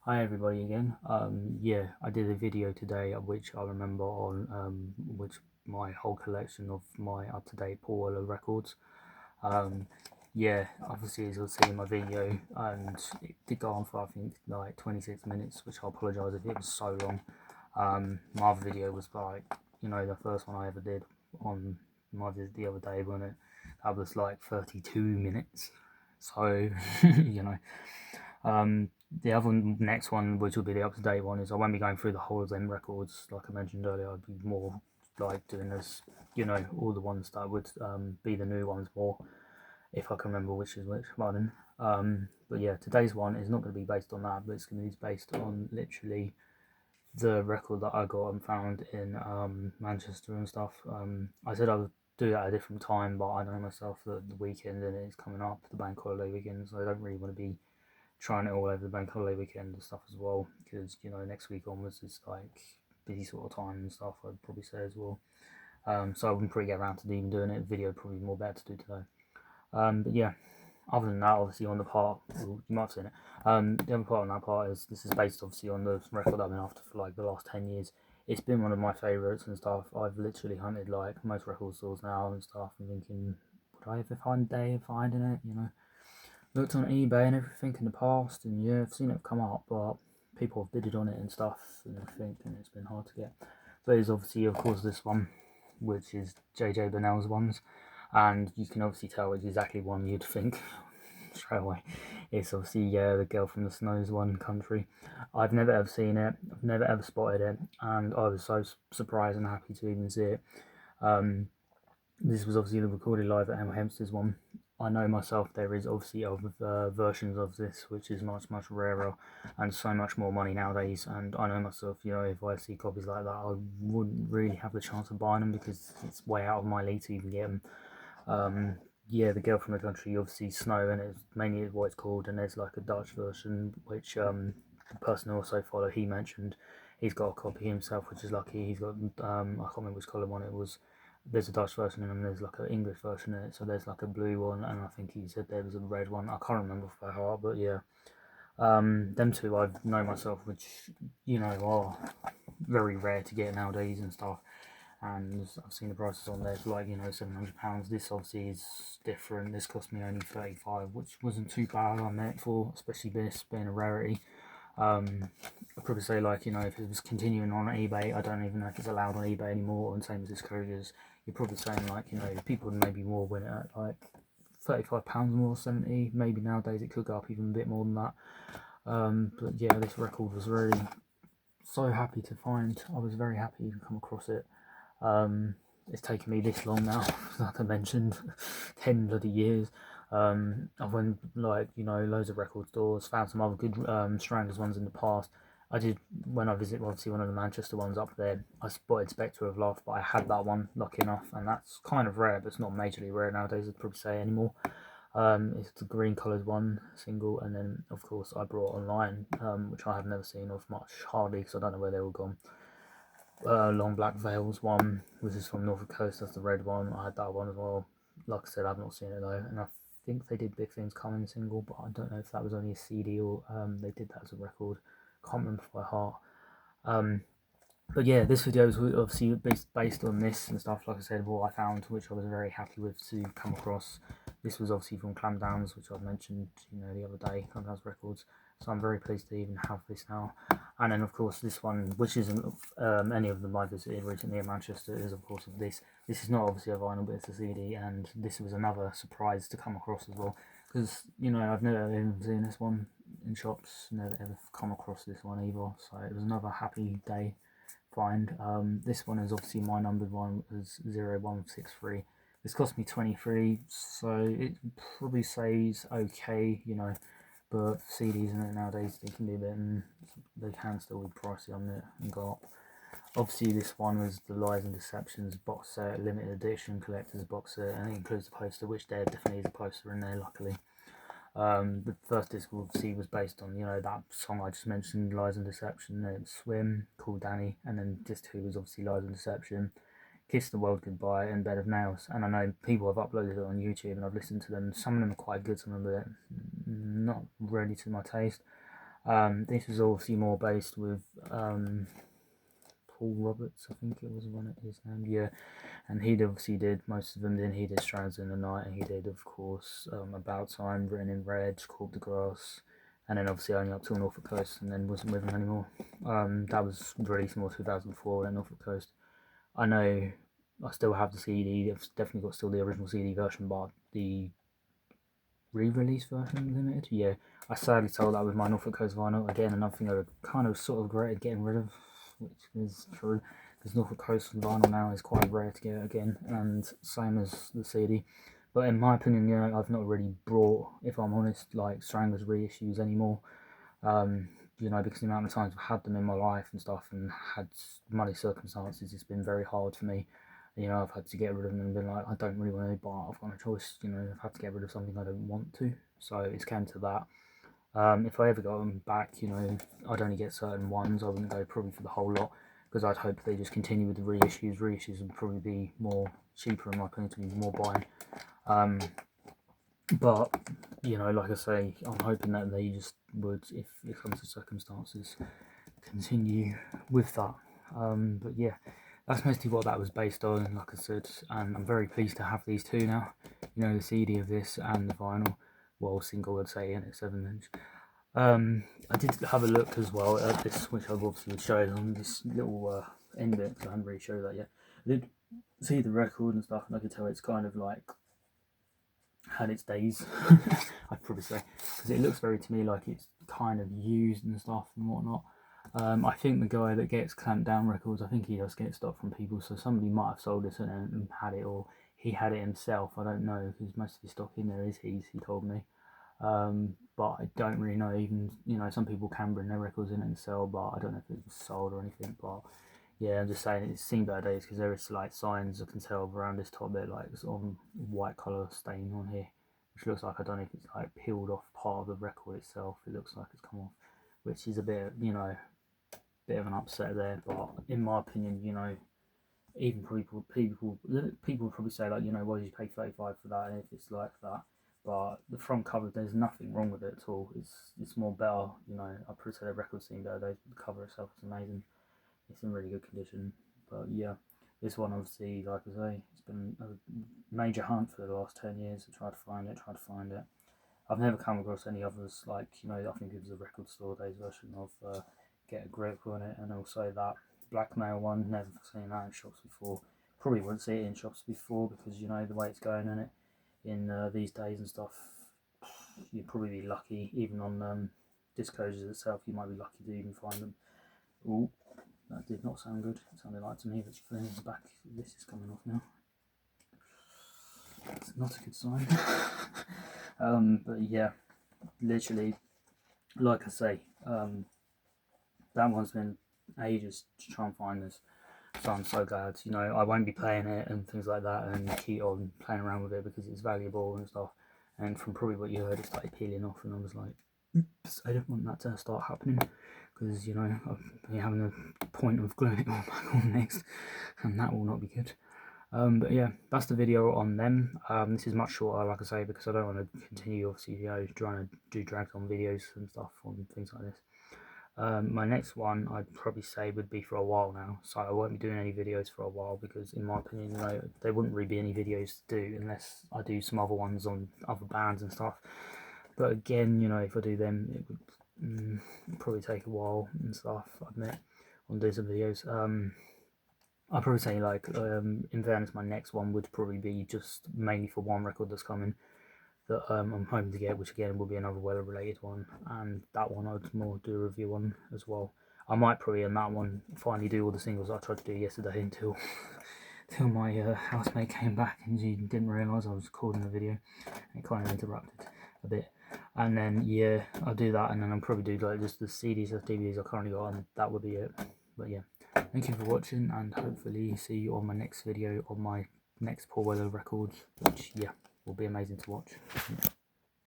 Hi everybody again. Yeah, I did a video today of which I remember on which my whole collection of my up-to-date Paul Weller records. Um, yeah, obviously as you'll see in my video, and it did go on for I think like 26 minutes, which I apologise if it was so long. My other video was like, the first one I ever did on my visit the other day, when that was like 32 minutes. So, you know, the other next one, which will be the up to date one, is I won't be going through the whole of them records like I mentioned earlier. I'd be more like doing this, all the ones that would be the new ones more, if I can remember which is which by then. But yeah, today's one is not going to be based on that, but it's going to be based on literally the record that I got and found in Manchester and stuff. I said I would do that at a different time, but I know myself that the weekend and it's coming up, the bank holiday weekend, so I don't really want to be trying it all over the bank holiday weekend and stuff as well, because next week onwards is like busy sort of time and stuff, I'd probably say as well. So I wouldn't probably get around to even doing it. Video probably more better to do today. But yeah, other than that, obviously on the part, well, you might have seen it. The other part on that part is this is based obviously on the record I've been after for like the last 10 years. It's been one of my favourites and stuff. I've literally hunted like most record stores now and stuff, and thinking, would I ever find a day of finding it? Looked on eBay and everything in the past, and yeah, I've seen it come up, but people have bidded on it and stuff and everything, and it's been hard to get. There's obviously, of course, this one, which is JJ Burnel's ones, and you can obviously tell it's exactly one you'd think straight away. It's obviously, yeah, the Girl from the Snows one, Country. I've never ever seen it, I've never ever spotted it, and I was so surprised and happy to even see it. Um, this was obviously the recorded live at Emma Hempstead's one. I know myself there is obviously other versions of this, which is much, much rarer and so much more money nowadays. And I know myself, if I see copies like that, I wouldn't really have the chance of buying them because it's way out of my league to even get them. Yeah, the Girl from the Country, obviously Snow, and it's mainly what it's called. And there's like a Dutch version, which the person I also follow, he mentioned he's got a copy himself, which is lucky. He's got, I can't remember which colour one it was. There's a Dutch version and there's like an English version in it. So there's like a blue one, and I think he said there was a red one. I can't remember by heart, but yeah. Them two I know myself, which are very rare to get nowadays and stuff. And I've seen the prices on there for like £700. This obviously is different. This cost me only 35, which wasn't too bad on it for, especially this being a rarity. I'd probably say like if it was continuing on eBay, I don't even know if it's allowed on eBay anymore, and same as this Cougars, you're probably saying like people would maybe more win it at like £35 more, 70, maybe nowadays it could go up even a bit more than that. But yeah, this record was really so happy to find. I was very happy to come across it. It's taken me this long now, like I mentioned, 10 bloody years. I've went like loads of record stores, found some other good Stranglers ones in the past. I did when I visited obviously one of the Manchester ones up there. I spotted Spectre of Love, but I had that one, lucky enough, and that's kind of rare, but it's not majorly rare nowadays. I'd probably say anymore. It's the green coloured one single, and then of course I brought online, which I have never seen of much, hardly, because I don't know where they were gone. Long Black Veils one, which is from Norfolk Coast, that's the red one. I had that one as well. Like I said, I've not seen it though, and I think they did Big Things Coming single, but I don't know if that was only a CD or they did that as a record. Can't remember by heart. But yeah, this video is obviously based on this and stuff, like I said, what I found, which I was very happy with to come across. This was obviously from Clamdowns, which I mentioned, the other day, Clamdowns Records. So I'm very pleased to even have this now. And then, of course, this one, which isn't any of them I visited recently in Manchester, is, of course, this. This is not obviously a vinyl, but it's a CD, and this was another surprise to come across as well. Because, I've never even seen this one in shops, never ever come across this one either. So it was another happy day find. This one is obviously my numbered one, is 0163. This cost me 23, so it probably says okay, but CDs in it nowadays, they can be a bit, they can still be pricey on it and go up. Obviously this one was the Lies and Deceptions box set, limited edition collector's box set, and it includes the poster, which there definitely is a poster in there, luckily. The first disc we'll see was based on, that song I just mentioned, Lies and Deception, and Swim, Call Danny, and then disc 2 was obviously Lies and Deception, Kiss the World Goodbye, and Bed of Nails. And I know people have uploaded it on YouTube and I've listened to them. Some of them are quite good, some of them are not really to my taste. This was obviously more based with Paul Roberts, I think it was one of his name, yeah, and he obviously did most of them. Then he did Strands in the Night, and he did, of course, About Time, Written in Red, Called the Grass, and then obviously Only Up Till Norfolk Coast, and then wasn't with him anymore. That was released more 2004 in Norfolk Coast. I know I still have the CD. I've definitely got still the original CD version, but the re-release version limited. Yeah, I sadly sold that with my Norfolk Coast vinyl. Again, another thing I kind of sort of regretted getting rid of, which is true, because Norfolk Coast vinyl now is quite rare to get again, and same as the CD. But in my opinion, you know, I've not really brought, if I'm honest, like Stranglers reissues anymore. You know, because the amount of times I've had them in my life and stuff, and had money circumstances, it's been very hard for me. You know, I've had to get rid of them and been like, I don't really want to, but I've got no choice. You know, I've had to get rid of something I don't want to. So it's came to that. If I ever got them back, you know, I'd only get certain ones. I wouldn't go probably for the whole lot, because I'd hope they just continue with the reissues. Reissues would probably be more cheaper in my opinion, to be more buying. But you know, like I say, I'm hoping that they just would, if it comes to circumstances, continue with that. But yeah, that's mostly what that was based on, like I said, and I'm very pleased to have these two now. You know, the CD of this and the vinyl, well, single I'd say, and it's 7-inch. I did have a look as well at this, which I've obviously showed on this little end bit, because I haven't really showed that yet. I did see the record and stuff, and I could tell it's kind of like had its days, I'd probably say, because it looks very to me like it's kind of used and stuff and whatnot. I think the guy that gets Clamped Down records, I think he does get stock from people, so somebody might have sold this and had it, or he had it himself. I don't know, because most of his stock in there is his, he told me. But I don't really know. Even, you know, some people can bring their records in and sell, but I don't know if it was sold or anything. But yeah, I'm just saying it's seen better days, because there is like signs I can tell around this top bit, like some white colour stain on here, which looks like, I don't know if it's like peeled off part of the record itself. It looks like it's come off, which is a bit, you know, bit of an upset there. But in my opinion, you know, even people would probably say, like, you know, why did you pay 35 for that if it's like that? But the front cover, there's nothing wrong with it at all. It's more better, you know. I probably say the record's seen better days, but the cover itself is amazing. It's in really good condition. But yeah, this one obviously, like I say, it's been a major hunt for the last 10 years to try to find it. I've never come across any others, like, you know, I think it was the Record Store Days version of Get a Grip on it, and also that Blackmail one, never seen that in shops before. Probably wouldn't see it in shops before, because, you know, the way it's going in it in these days and stuff, you'd probably be lucky. Even on Descption itself, you might be lucky to even find them. Ooh, that did not sound good. It sounded like to me that the back of this is coming off now. That's not a good sign. But yeah, literally, like I say, that one's been ages to try and find this. So I'm so glad, you know, I won't be playing it and things like that, and keep on playing around with it because it's valuable and stuff. And from probably what you heard, it started peeling off, and I was like, oops, I don't want that to start happening, because, you know, I'll be having a point of gluing it all back on next, and that will not be good. But yeah, that's the video on them. This is much shorter, like I say, because I don't want to continue, obviously, you know, trying to do drags on videos and stuff on things like this. My next one, I'd probably say, would be for a while now, so I won't be doing any videos for a while, because in my opinion, you know, there wouldn't really be any videos to do unless I do some other ones on other bands and stuff. But again, you know, if I do them, it would probably take a while and stuff, I admit, on doing some videos. I'd probably say, like, in fairness, my next one would probably be just mainly for one record that's coming, that I'm hoping to get, which again will be another weather related one, and that one I'd more do a review on as well. I might probably on that one finally do all the singles I tried to do yesterday until my housemate came back and she didn't realise I was recording the video. It kind of interrupted a bit, and then yeah, I'll do that, and then I'll probably do like just the CDs or DVDs I currently got, and that would be it. But yeah, thank you for watching, and hopefully see you on my next video on my next Poor Weather records, which yeah, will be amazing to watch.